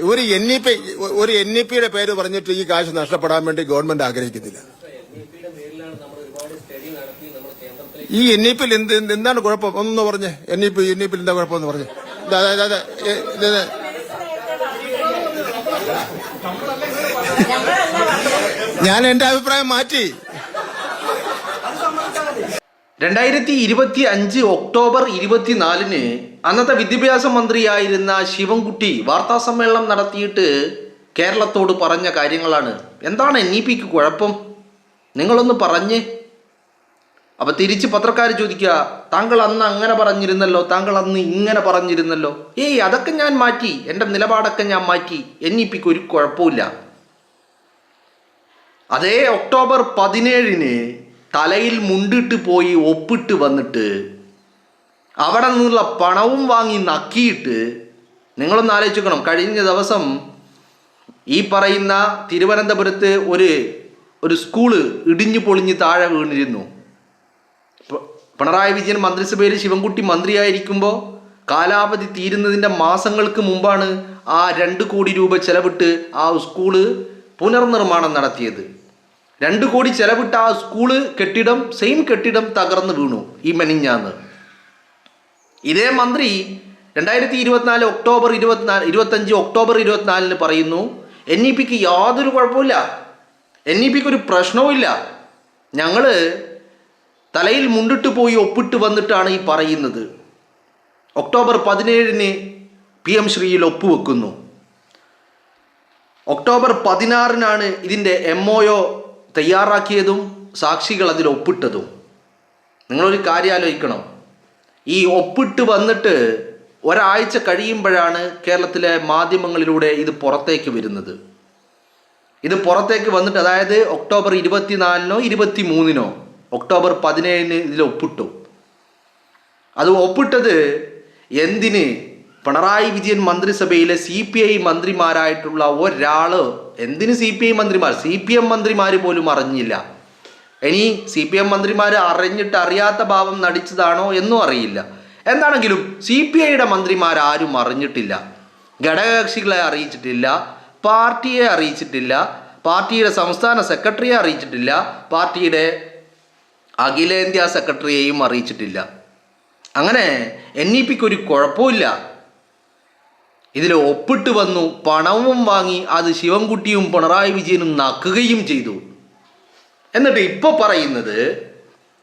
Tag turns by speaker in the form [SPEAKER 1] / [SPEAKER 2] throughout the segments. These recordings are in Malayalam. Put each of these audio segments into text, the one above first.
[SPEAKER 1] ഒരു NEP-യുടെ പേര് പറഞ്ഞിട്ട് ഈ കാശ് നഷ്ടപ്പെടാൻ വേണ്ടി ഗവൺമെന്റ് ആഗ്രഹിക്കുന്നില്ല. ഈ NEP-യിൽ എന്താണ് കുഴപ്പം ഒന്ന് പറഞ്ഞേ. NEP-യിൽ എന്താ കുഴപ്പമെന്ന് പറഞ്ഞേ. ഞാൻ എന്റെ അഭിപ്രായം മാറ്റി.
[SPEAKER 2] 2025 ഒക്ടോബർ 24 അന്നത്തെ വിദ്യാഭ്യാസ മന്ത്രിയായിരുന്ന ശിവൻകുട്ടി വാർത്താ സമ്മേളനം നടത്തിയിട്ട് കേരളത്തോട് പറഞ്ഞ കാര്യങ്ങളാണ്. എന്താണ് NEP-ക്ക് കുഴപ്പം, നിങ്ങളൊന്ന് പറഞ്ഞ്. അപ്പം തിരിച്ച് പത്രക്കാർ ചോദിക്കുക, താങ്കൾ അന്ന് അങ്ങനെ പറഞ്ഞിരുന്നല്ലോ, താങ്കൾ അന്ന് ഇങ്ങനെ പറഞ്ഞിരുന്നല്ലോ. അതൊക്കെ ഞാൻ മാറ്റി, എൻ്റെ നിലപാടൊക്കെ ഞാൻ മാറ്റി, NEP-ക്ക് ഒരു കുഴപ്പമില്ല. അതേ ഒക്ടോബർ 17 തലയിൽ മുണ്ടിട്ട് പോയി ഒപ്പിട്ട് വന്നിട്ട് അവിടെ നിന്നുള്ള പണവും വാങ്ങി നക്കിയിട്ട്, നിങ്ങളൊന്ന് ആലോചിക്കണം. കഴിഞ്ഞ ദിവസം ഈ പറയുന്ന തിരുവനന്തപുരത്ത് ഒരു സ്കൂള് ഇടിഞ്ഞു പൊളിഞ്ഞ് താഴെ വീണിരുന്നു. പിണറായി വിജയൻ മന്ത്രിസഭയിൽ ശിവൻകുട്ടി മന്ത്രിയായിരിക്കുമ്പോൾ കാലാവധി തീരുന്നതിൻ്റെ മാസങ്ങൾക്ക് മുമ്പാണ് ആ 2 കോടി രൂപ ചെലവിട്ട് ആ സ്കൂള് പുനർനിർമ്മാണം നടത്തിയത്. 2 കോടി ചെലവിട്ട ആ സ്കൂള് സെയിം കെട്ടിടം തകർന്നു വീണു ഈ മെനിഞ്ഞാന്ന്. ഇതേ മന്ത്രി 2025 ഒക്ടോബർ 24 പറയുന്നു, NEP-ക്ക് യാതൊരു കുഴപ്പമില്ല, NEP-ക്ക് ഒരു പ്രശ്നവുമില്ല, ഞങ്ങൾ തലയിൽ മുണ്ടിട്ട് പോയി ഒപ്പിട്ട് വന്നിട്ടാണ് ഈ പറയുന്നത്. October 17 PM ശ്രീയിൽ ഒപ്പുവെക്കുന്നു. ഒക്ടോബർ 16 ഇതിൻ്റെ MOU തയ്യാറാക്കിയതും സാക്ഷികൾ അതിൽ ഒപ്പിട്ടതും. നിങ്ങളൊരു കാര്യം ആലോചിക്കണം. ഈ ഒപ്പിട്ട് വന്നിട്ട് ഒരാഴ്ച കഴിയുമ്പോഴാണ് കേരളത്തിലെ മാധ്യമങ്ങളിലൂടെ ഇത് പുറത്തേക്ക് വരുന്നത്. ഇത് പുറത്തേക്ക് വന്നിട്ട്, അതായത് ഒക്ടോബർ 24 23 ഒക്ടോബർ 17 ഇതിൽ ഒപ്പിട്ടു. അത് ഒപ്പിട്ടത് എന്തിന്? പിണറായി വിജയൻ മന്ത്രിസഭയിലെ CPI മന്ത്രിമാരായിട്ടുള്ള ഒരാൾ. എന്തിന് CPI മന്ത്രിമാർ? CPM മന്ത്രിമാർ പോലും അറിഞ്ഞില്ല. ഇനി CPM മന്ത്രിമാർ അറിഞ്ഞിട്ട് അറിയാത്ത ഭാവം നടിച്ചതാണോ എന്നും അറിയില്ല. എന്താണെങ്കിലും CPIയുടെ മന്ത്രിമാരാരും അറിഞ്ഞിട്ടില്ല. ഘടകകക്ഷികളെ അറിയിച്ചിട്ടില്ല, പാർട്ടിയെ അറിയിച്ചിട്ടില്ല, പാർട്ടിയുടെ സംസ്ഥാന സെക്രട്ടറിയെ അറിയിച്ചിട്ടില്ല, പാർട്ടിയുടെ അഖിലേന്ത്യാ സെക്രട്ടറിയെയും അറിയിച്ചിട്ടില്ല. അങ്ങനെ NEP-ക്ക് ഒരു കുഴപ്പമില്ല. ഇതിൽ ഒപ്പിട്ട് വന്നു, പണവും വാങ്ങി, അത് ശിവൻകുട്ടിയും പിണറായി വിജയനും നക്കുകയും ചെയ്തു. എന്നിട്ട് ഇപ്പോൾ പറയുന്നത്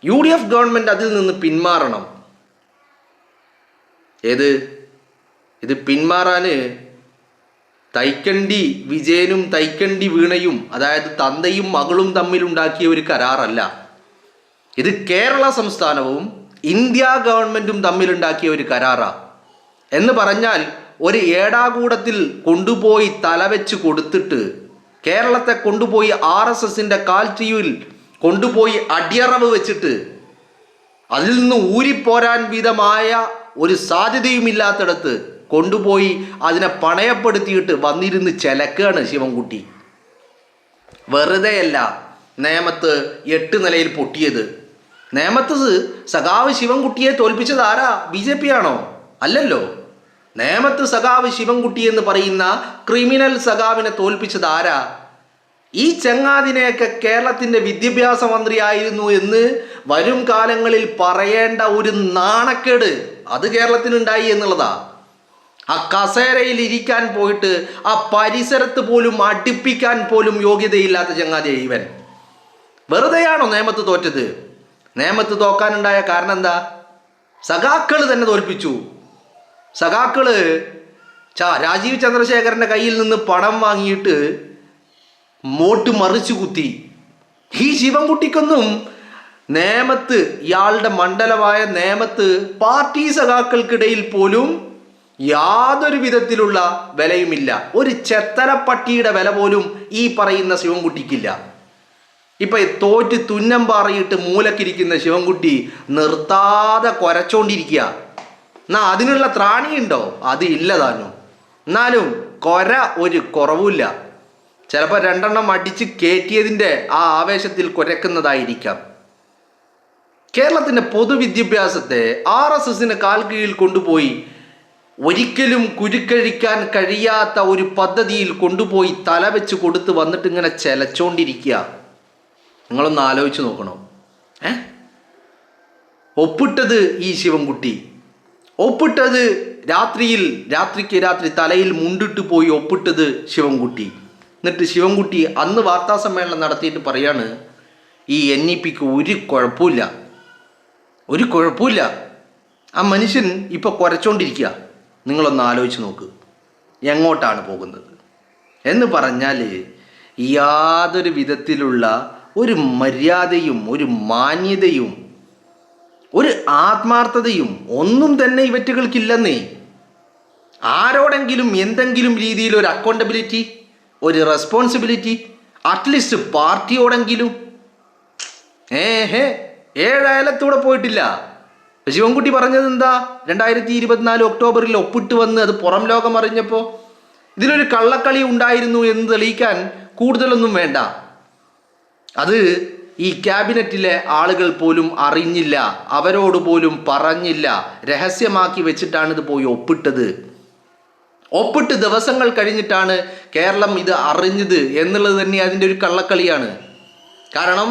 [SPEAKER 2] UDF ഗവൺമെൻറ് അതിൽ നിന്ന് പിന്മാറണം. ഇത് പിന്മാറാൻ തൈക്കണ്ടി വിജയനും തൈക്കണ്ടി വീണയും, അതായത് തന്തയും മകളും തമ്മിലുണ്ടാക്കിയ ഒരു കരാറല്ല. ഇത് കേരള സംസ്ഥാനവും ഇന്ത്യ ഗവൺമെൻറ്റും തമ്മിലുണ്ടാക്കിയ ഒരു കരാറാണ്. എന്ന് പറഞ്ഞാൽ ഒരു ഏടാകൂടത്തിൽ കൊണ്ടുപോയി തലവെച്ച് കൊടുത്തിട്ട്, കേരളത്തെ കൊണ്ടുപോയി RSSൻ്റെ കാൽത്തീയിൽ കൊണ്ടുപോയി അടിയറവ് വെച്ചിട്ട് അതിൽ നിന്ന് ഊരിപ്പോരാൻ വിധമായ ഒരു സാധ്യതയുമില്ലാത്തിടത്ത് കൊണ്ടുപോയി അതിനെ പണയപ്പെടുത്തിയിട്ട് വന്നിരുന്ന് ചിലക്കാണ് ശിവൻകുട്ടി. വെറുതെയല്ല നേമത്ത് 8 നിലയിൽ പൊട്ടിയത്. നേമത്ത് സഖാവ് ശിവൻകുട്ടിയെ തോൽപ്പിച്ചത് ആരാ? BJP ആണോ? അല്ലല്ലോ. നേമത്ത് സഖാവ് ശിവൻകുട്ടി എന്ന് പറയുന്ന ക്രിമിനൽ സഖാവിനെ തോൽപ്പിച്ചത് ആരാ? ഈ ചങ്ങാതിനെയൊക്കെ കേരളത്തിൻ്റെ വിദ്യാഭ്യാസ മന്ത്രിയായിരുന്നു എന്ന് വരും കാലങ്ങളിൽ പറയേണ്ട ഒരു നാണക്കേട് അത് കേരളത്തിനുണ്ടായി എന്നുള്ളതാ. ആ കസേരയിൽ ഇരിക്കാൻ പോയിട്ട് ആ പരിസരത്ത് പോലും അടുപ്പിക്കാൻ പോലും യോഗ്യതയില്ലാത്ത ചങ്ങാതിയായി ഇവൻ. വെറുതെയാണോ നേമത്ത് തോറ്റത്? നേമത്ത് തോക്കാനുണ്ടായ കാരണം എന്താ? സഖാക്കൾ തന്നെ തോൽപ്പിച്ചു. സഖാക്കൾ രാജീവ് ചന്ദ്രശേഖരൻ്റെ കയ്യിൽ നിന്ന് പണം വാങ്ങിയിട്ട് വോട്ട് മറിച്ചു കുത്തി. ഈ ശിവൻകുട്ടിക്കൊന്നും നേമത്ത്, ഇയാളുടെ മണ്ഡലമായ നേമത്ത് പാർട്ടി സഖാക്കൾക്കിടയിൽ പോലും യാതൊരു വിധത്തിലുള്ള വിലയുമില്ല. ഒരു ചെത്തലപ്പട്ടിയുടെ വില പോലും ഈ പറയുന്ന ശിവൻകുട്ടിക്കില്ല. ഇപ്പം തോറ്റ് തുന്നം പാറിയിട്ട് മൂലക്കിരിക്കുന്ന ശിവൻകുട്ടി നിർത്താതെ കുരച്ചോണ്ടിരിക്കുക. എന്നാ അതിനുള്ള ത്രാണിയുണ്ടോ? അത് ഇല്ലതാനും. എന്നാലും ഒരു കുറവുമില്ല. ചിലപ്പോൾ 2 എണ്ണം അടിച്ച് കയറ്റിയതിൻ്റെ ആ ആവേശത്തിൽ കുരക്കുന്നതായിരിക്കാം. കേരളത്തിൻ്റെ പൊതുവിദ്യാഭ്യാസത്തെ RSSന് കാൽ കീഴിൽ കൊണ്ടുപോയി ഒരിക്കലും കുരുക്കഴിക്കാൻ കഴിയാത്ത ഒരു പദ്ധതിയിൽ കൊണ്ടുപോയി തല വെച്ച് കൊടുത്ത് വന്നിട്ട് ഇങ്ങനെ ചെലച്ചോണ്ടിരിക്കുക. നിങ്ങളൊന്ന് ആലോചിച്ച് നോക്കണം. ഒപ്പിട്ടത് ഈ ശിവൻകുട്ടി, ഒപ്പിട്ടത് രാത്രിക്ക് രാത്രി തലയിൽ മുണ്ടിട്ട് പോയി ഒപ്പിട്ടത് ശിവൻകുട്ടി. എന്നിട്ട് ശിവൻകുട്ടി അന്ന് വാർത്താ സമ്മേളനം നടത്തിയിട്ട് പറയാണ്, ഈ NEPക്ക് ഒരു കുഴപ്പമില്ല. ആ മനുഷ്യൻ ഇപ്പോൾ കുരച്ചോണ്ടിരിക്കുക. നിങ്ങളൊന്ന് ആലോചിച്ച് നോക്ക് എങ്ങോട്ടാണ് പോകുന്നത് എന്ന് പറഞ്ഞാൽ യാതൊരു വിധത്തിലുള്ള ഒരു മര്യാദയും ഒരു മാന്യതയും ഒരു ആത്മാർത്ഥതയും ഒന്നും തന്നെ ഇവറ്റുകൾക്കില്ലെന്നേ. ആരോടെങ്കിലും എന്തെങ്കിലും രീതിയിൽ ഒരു അക്കൗണ്ടബിലിറ്റി, ഒരു റെസ്പോൺസിബിലിറ്റി, അറ്റ്ലീസ്റ്റ് പാർട്ടിയോടെങ്കിലും. 7 അയലത്തൂടെ പോയിട്ടില്ല. ശിവൻകുട്ടി പറഞ്ഞത് എന്താ? 2024 ഒക്ടോബറിൽ ഒപ്പിട്ട് വന്ന് അത് പുറം ലോകം അറിഞ്ഞപ്പോൾ ഇതിലൊരു കള്ളക്കളി ഉണ്ടായിരുന്നു എന്ന് തെളിയിക്കാൻ കൂടുതലൊന്നും വേണ്ട. അത് ഈ ക്യാബിനറ്റിലെ ആളുകൾ പോലും അറിഞ്ഞില്ല, അവരോട് പോലും പറഞ്ഞില്ല, രഹസ്യമാക്കി വെച്ചിട്ടാണ് ഇത് പോയി ഒപ്പിട്ടത്. ഒപ്പിട്ട് ദിവസങ്ങൾ കഴിഞ്ഞിട്ടാണ് കേരളം ഇത് അറിഞ്ഞത് എന്നുള്ളത് തന്നെ അതിൻ്റെ ഒരു കള്ളക്കളിയാണ്. കാരണം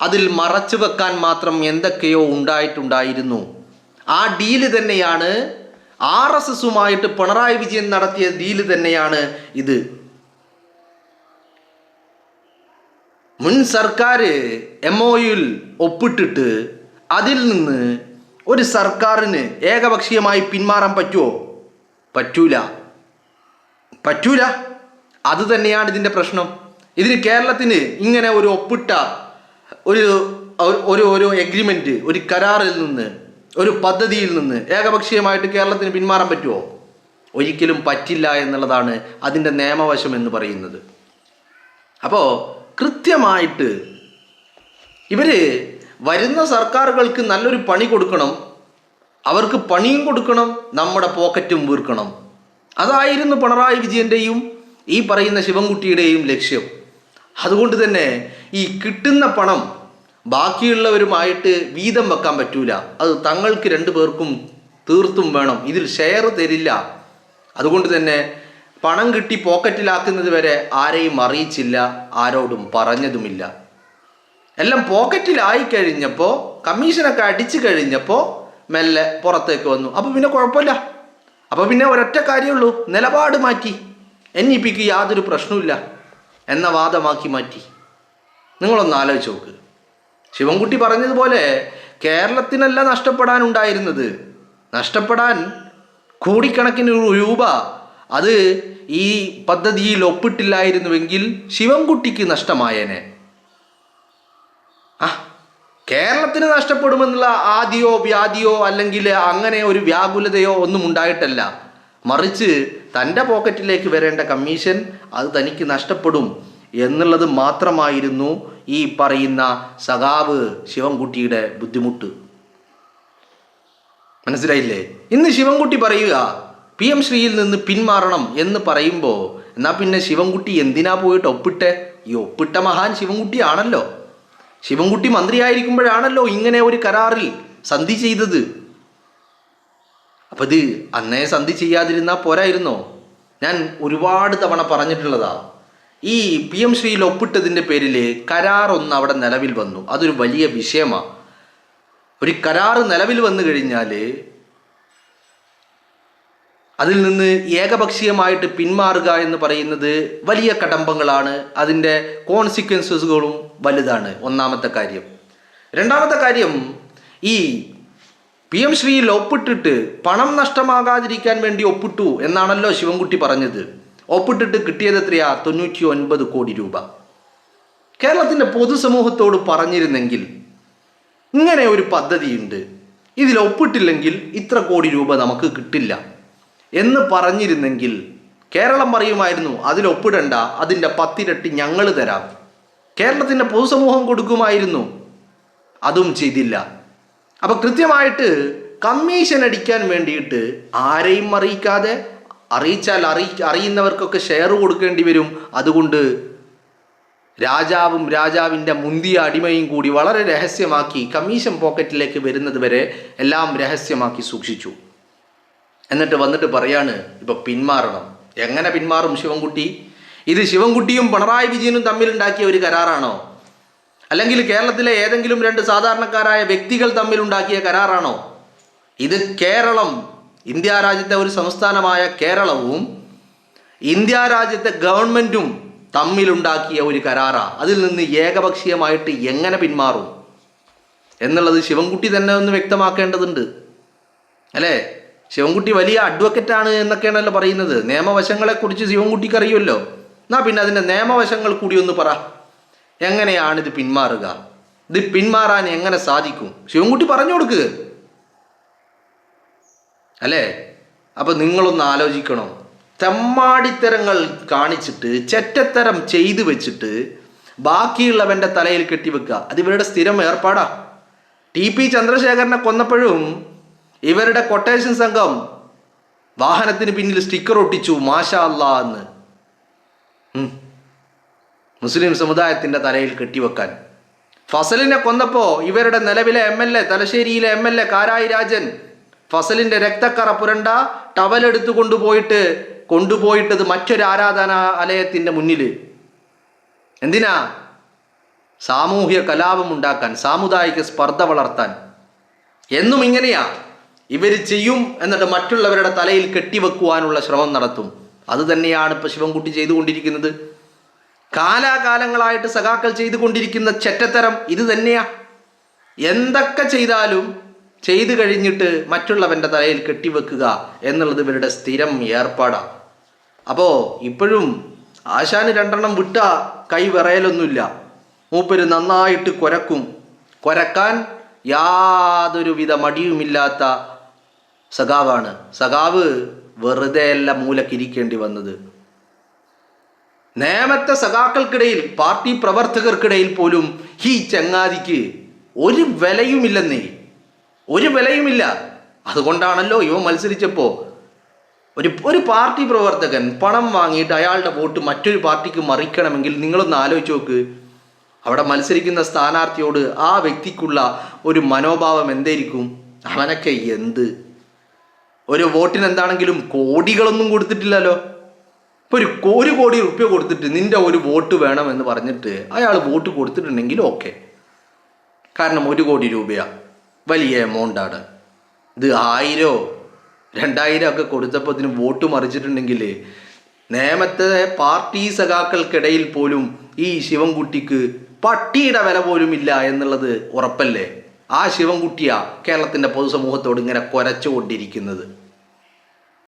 [SPEAKER 2] അതിൽ മറച്ചു വെക്കാൻ മാത്രം എന്തൊക്കെയോ ഉണ്ടായിട്ടുണ്ടായിരുന്നു. ആ ഡീല് തന്നെയാണ് RSSുമായിട്ട് പിണറായി വിജയൻ നടത്തിയ ഡീല് തന്നെയാണ് ഇത്. മുൻ സർക്കാർ MOUയിൽ ഒപ്പിട്ടിട്ട് അതിൽ നിന്ന് ഒരു സർക്കാരിന് ഏകപക്ഷീയമായി പിന്മാറാൻ പറ്റുമോ? പറ്റൂല. അത് തന്നെയാണ് ഇതിൻ്റെ പ്രശ്നം. ഇതിന് കേരളത്തിന് ഇങ്ങനെ ഒരു ഒപ്പിട്ട ഒരു എഗ്രിമെൻറ്റ്, ഒരു കരാറിൽ നിന്ന്, ഒരു പദ്ധതിയിൽ നിന്ന് ഏകപക്ഷീയമായിട്ട് കേരളത്തിന് പിന്മാറാൻ പറ്റുമോ? ഒരിക്കലും പറ്റില്ല എന്നുള്ളതാണ് അതിൻ്റെ നിയമവശം എന്ന് പറയുന്നത്. അപ്പോൾ കൃത്യമായിട്ട് ഇവർ വരുന്ന സർക്കാരുകൾക്ക് നല്ലൊരു പണി കൊടുക്കണം, അവർക്ക് പണിയും കൊടുക്കണം, നമ്മുടെ പോക്കറ്റും വീർക്കണം. അതായിരുന്നു പിണറായി വിജയൻ്റെയും ഈ പറയുന്ന ശിവൻകുട്ടിയുടെയും ലക്ഷ്യം. അതുകൊണ്ട് തന്നെ ഈ കിട്ടുന്ന പണം ബാക്കിയുള്ളവരുമായിട്ട് വീതം വെക്കാൻ പറ്റൂല. അത് തങ്ങൾക്ക് 2 പേർക്കും തീർത്തും വേണം. ഇതിൽ ഷെയർ തരില്ല. അതുകൊണ്ട് തന്നെ പണം കിട്ടി പോക്കറ്റിലാക്കുന്നത് വരെ ആരെയും അറിയിച്ചില്ല, ആരോടും പറഞ്ഞതുമില്ല. എല്ലാം പോക്കറ്റിലായി കഴിഞ്ഞപ്പോൾ, കമ്മീഷനൊക്കെ അടിച്ചു കഴിഞ്ഞപ്പോൾ മെല്ലെ പുറത്തേക്ക് വന്നു. അപ്പോൾ പിന്നെ കുഴപ്പമില്ല. അപ്പോൾ പിന്നെ ഒരൊറ്റ കാര്യമുള്ളൂ, നിലപാട് മാറ്റി. NEPക്ക് യാതൊരു പ്രശ്നമില്ല എന്ന വാദമാക്കി മാറ്റി. നിങ്ങളൊന്ന് ആലോചിച്ച് നോക്ക്. ശിവൻകുട്ടി പറഞ്ഞതുപോലെ കേരളത്തിനല്ല നഷ്ടപ്പെടാനുണ്ടായിരുന്നത്, നഷ്ടപ്പെടാൻ കോടിക്കണക്കിന് രൂപ അത് ഈ പദ്ധതിയിൽ ഒപ്പിട്ടില്ലായിരുന്നുവെങ്കിൽ ശിവൻകുട്ടിക്ക് നഷ്ടമായേനെ. കേരളത്തിന് നഷ്ടപ്പെടുമെന്നുള്ള ആദിയോ വ്യാധിയോ അല്ലെങ്കിൽ അങ്ങനെ ഒരു വ്യാകുലതയോ ഒന്നും ഉണ്ടായിട്ടല്ല. മറിച്ച് തൻ്റെ പോക്കറ്റിലേക്ക് വരേണ്ട കമ്മീഷൻ അത് തനിക്ക് നഷ്ടപ്പെടും എന്നുള്ളത് മാത്രമായിരുന്നു ഈ പറയുന്ന സഖാവ് ശിവൻകുട്ടിയുടെ ബുദ്ധിമുട്ട്. മനസ്സിലായില്ലേ? ഇന്ന് ശിവൻകുട്ടി പറയുക PM ശ്രീയിൽ നിന്ന് പിന്മാറണം എന്ന് പറയുമ്പോൾ, എന്നാൽ പിന്നെ ശിവൻകുട്ടി എന്തിനാ പോയിട്ട് ഒപ്പിട്ടെ? ഈ ഒപ്പിട്ട മഹാൻ ശിവൻകുട്ടിയാണല്ലോ. ശിവൻകുട്ടി മന്ത്രിയായിരിക്കുമ്പോഴാണല്ലോ ഇങ്ങനെ ഒരു കരാറിൽ സന്ധി ചെയ്തത്. അപ്പം ഇത് അന്നേ സന്ധി ചെയ്യാതിരുന്നാൽ പോരായിരുന്നോ? ഞാൻ ഒരുപാട് തവണ പറഞ്ഞിട്ടുള്ളതാ. ഈ PM ശ്രീയിൽ ഒപ്പിട്ടതിൻ്റെ പേരിൽ കരാറൊന്ന് അവിടെ നിലവിൽ വന്നു. അതൊരു വലിയ വിഷയമാണ്. ഒരു കരാറ് നിലവിൽ വന്നു കഴിഞ്ഞാൽ അതിൽ നിന്ന് ഏകപക്ഷീയമായിട്ട് പിന്മാറുക എന്ന് പറയുന്നത് വലിയ കടമ്പങ്ങളാണ്. അതിൻ്റെ കോൺസിക്വൻസസുകളും വലുതാണ്. ഒന്നാമത്തെ കാര്യം. രണ്ടാമത്തെ കാര്യം, ഈ PM ശ്രീയിൽ ഒപ്പിട്ടിട്ട് പണം നഷ്ടമാകാതിരിക്കാൻ വേണ്ടി ഒപ്പിട്ടു എന്നാണല്ലോ ശിവൻകുട്ടി പറഞ്ഞത്. ഒപ്പിട്ടിട്ട് കിട്ടിയത് എത്രയാ? 99 കോടി രൂപ. കേരളത്തിൻ്റെ പൊതുസമൂഹത്തോട് പറഞ്ഞിരുന്നെങ്കിൽ ഇങ്ങനെ ഒരു പദ്ധതിയുണ്ട്, ഇതിൽ ഒപ്പിട്ടില്ലെങ്കിൽ ഇത്ര കോടി രൂപ നമുക്ക് കിട്ടില്ല എന്ന് പറഞ്ഞിരുന്നെങ്കിൽ കേരളം പറയുമായിരുന്നു അതിൽ ഒപ്പിടണ്ട, അതിൻ്റെ 10 ഇരട്ടി ഞങ്ങൾ തരാം. കേരളത്തിൻ്റെ പൊതുസമൂഹം കൊടുക്കുമായിരുന്നു. അതും ചെയ്തില്ല. അപ്പം കൃത്യമായിട്ട് കമ്മീഷൻ അടിക്കാൻ വേണ്ടിയിട്ട് ആരെയും അറിയിക്കാതെ, അറിയിച്ചാൽ അറിയുന്നവർക്കൊക്കെ ഷെയർ കൊടുക്കേണ്ടി വരും. അതുകൊണ്ട് രാജാവും രാജാവിൻ്റെ മുന്തിയ അടിമയും കൂടി വളരെ രഹസ്യമാക്കി കമ്മീഷൻ പോക്കറ്റിലേക്ക് വരുന്നത് വരെ എല്ലാം രഹസ്യമാക്കി സൂക്ഷിച്ചു. എന്നിട്ട് വന്നിട്ട് പറയാണ് ഇപ്പൊ പിന്മാറണം. എങ്ങനെ പിന്മാറും ശിവൻകുട്ടി? ഇത് ശിവൻകുട്ടിയും പിണറായി വിജയനും തമ്മിലുണ്ടാക്കിയ ഒരു കരാറാണോ? അല്ലെങ്കിൽ കേരളത്തിലെ ഏതെങ്കിലും രണ്ട് സാധാരണക്കാരായ വ്യക്തികൾ തമ്മിലുണ്ടാക്കിയ കരാറാണോ? ഇത് കേരളം, ഇന്ത്യ രാജ്യത്തെ ഒരു സംസ്ഥാനമായ കേരളവും ഇന്ത്യ രാജ്യത്തെ ഗവൺമെൻറ്റും തമ്മിലുണ്ടാക്കിയ ഒരു കരാറാ. അതിൽ നിന്ന് ഏകപക്ഷീയമായിട്ട് എങ്ങനെ പിന്മാറും എന്നുള്ളത് ശിവൻകുട്ടി തന്നെ ഒന്ന് വ്യക്തമാക്കേണ്ടതുണ്ട്, അല്ലേ? ശിവൻകുട്ടി വലിയ അഡ്വക്കറ്റാണ് എന്നൊക്കെയാണല്ലോ പറയുന്നത്. നിയമവശങ്ങളെക്കുറിച്ച് ശിവൻകുട്ടിക്ക് അറിയുമല്ലോ. എന്നാ പിന്നെ അതിൻ്റെ നിയമവശങ്ങൾ കൂടി ഒന്ന് പറ. എങ്ങനെയാണിത് പിന്മാറുക? ഇത് പിന്മാറാൻ എങ്ങനെ സാധിക്കും? ശിവൻകുട്ടി പറഞ്ഞു കൊടുക്കുക, അല്ലേ? അപ്പം നിങ്ങളൊന്ന് ആലോചിക്കണം. തെമ്മാടിത്തരങ്ങൾ കാണിച്ചിട്ട് ചെറ്റത്തരം ചെയ്തു വെച്ചിട്ട് ബാക്കിയുള്ളവൻ്റെ തലയിൽ കെട്ടിവെക്കുക, അത് ഇവരുടെ സ്ഥിരം ഏർപ്പാടാ. TP ചന്ദ്രശേഖരനെ കൊന്നപ്പോഴും ഇവരുടെ കൊട്ടേഷൻ സംഘം വാഹനത്തിന് പിന്നിൽ സ്റ്റിക്കർ ഒട്ടിച്ചു മാഷാ അല്ലാ എന്ന്, മുസ്ലിം സമുദായത്തിൻ്റെ തലയിൽ കെട്ടിവെക്കാൻ. ഫസലിനെ കൊന്നപ്പോൾ ഇവരുടെ നിലവിലെ MLA, തലശ്ശേരിയിലെ MLA കാരായി രാജൻ, ഫസലിൻ്റെ രക്തക്കറ പുരണ്ട ടവലെടുത്ത് കൊണ്ടുപോയിട്ടത് മറ്റൊരു ആരാധനാലയത്തിൻ്റെ മുന്നിൽ. എന്തിനാ? സാമൂഹ്യ കലാപം ഉണ്ടാക്കാൻ, സാമുദായിക സ്പർദ്ധ വളർത്താൻ. എന്നും ഇങ്ങനെയാ ഇവർ ചെയ്യും, എന്നിട്ട് മറ്റുള്ളവരുടെ തലയിൽ കെട്ടിവെക്കുവാനുള്ള ശ്രമം നടത്തും. അത് തന്നെയാണ് ഇപ്പോൾ ശിവൻകുട്ടി ചെയ്തുകൊണ്ടിരിക്കുന്നത്. കാലാകാലങ്ങളായിട്ട് സഖാക്കൾ ചെയ്തുകൊണ്ടിരിക്കുന്ന ചെറ്റത്തരം ഇത് തന്നെയാ. എന്തൊക്കെ ചെയ്താലും ചെയ്തു കഴിഞ്ഞിട്ട് മറ്റുള്ളവൻ്റെ തലയിൽ കെട്ടിവെക്കുക എന്നുള്ളത് ഇവരുടെ സ്ഥിരം ഏർപ്പാടാണ്. അപ്പോൾ ഇപ്പോഴും ആശാന് 2 എണ്ണം വിട്ട കൈ വിറയലൊന്നുമില്ല. മൂപ്പര് നന്നായിട്ട് കുരക്കാൻ യാതൊരുവിധ മടിയുമില്ലാത്ത സഖാവാണ്. സഖാവ് വെറുതെയല്ല മൂലക്കിരിക്കേണ്ടി വന്നത്. നേമത്തെ സഖാക്കൾക്കിടയിൽ, പാർട്ടി പ്രവർത്തകർക്കിടയിൽ പോലും ഈ ചങ്ങാതിക്ക് ഒരു വിലയുമില്ലെന്നേ, ഒരു വിലയുമില്ല. അതുകൊണ്ടാണല്ലോ ഇവ മത്സരിച്ചപ്പോൾ ഒരു പാർട്ടി പ്രവർത്തകൻ പണം വാങ്ങിയിട്ട് അയാളുടെ വോട്ട് മറ്റൊരു പാർട്ടിക്ക് മറിക്കണമെങ്കിൽ നിങ്ങളൊന്ന് ആലോചിച്ച് നോക്ക്. അവിടെ മത്സരിക്കുന്ന സ്ഥാനാർത്ഥിയോട് ആ വ്യക്തിക്കുള്ള ഒരു മനോഭാവം എന്തായിരിക്കും? അവനൊക്കെ എന്ത്, ഒരു വോട്ടിന് എന്താണെങ്കിലും കോടികളൊന്നും കൊടുത്തിട്ടില്ലല്ലോ. ഇപ്പോൾ ഒരു കോടി റുപ്യ കൊടുത്തിട്ട് നിൻ്റെ ഒരു വോട്ട് വേണമെന്ന് പറഞ്ഞിട്ട് അയാൾ വോട്ട് കൊടുത്തിട്ടുണ്ടെങ്കിൽ ഓക്കെ, കാരണം 1 കോടി രൂപയാണ്, വലിയ എമൗണ്ടാണ്. ഇത് 1000, 2000 ഒക്കെ കൊടുത്തപ്പോൾ ഇതിന് വോട്ട് മറിച്ചിട്ടുണ്ടെങ്കിൽ നേമത്തെ പാർട്ടി സഖാക്കൾക്കിടയിൽ പോലും ഈ ശിവൻകുട്ടിക്ക് പട്ടിയുടെ വില പോലും ഇല്ല എന്നുള്ളത് ഉറപ്പല്ലേ? ആ ശിവൻകുട്ടിയാ കേരളത്തിൻ്റെ പൊതുസമൂഹത്തോട് ഇങ്ങനെ കുരച്ചുകൊണ്ടിരിക്കുന്നത്.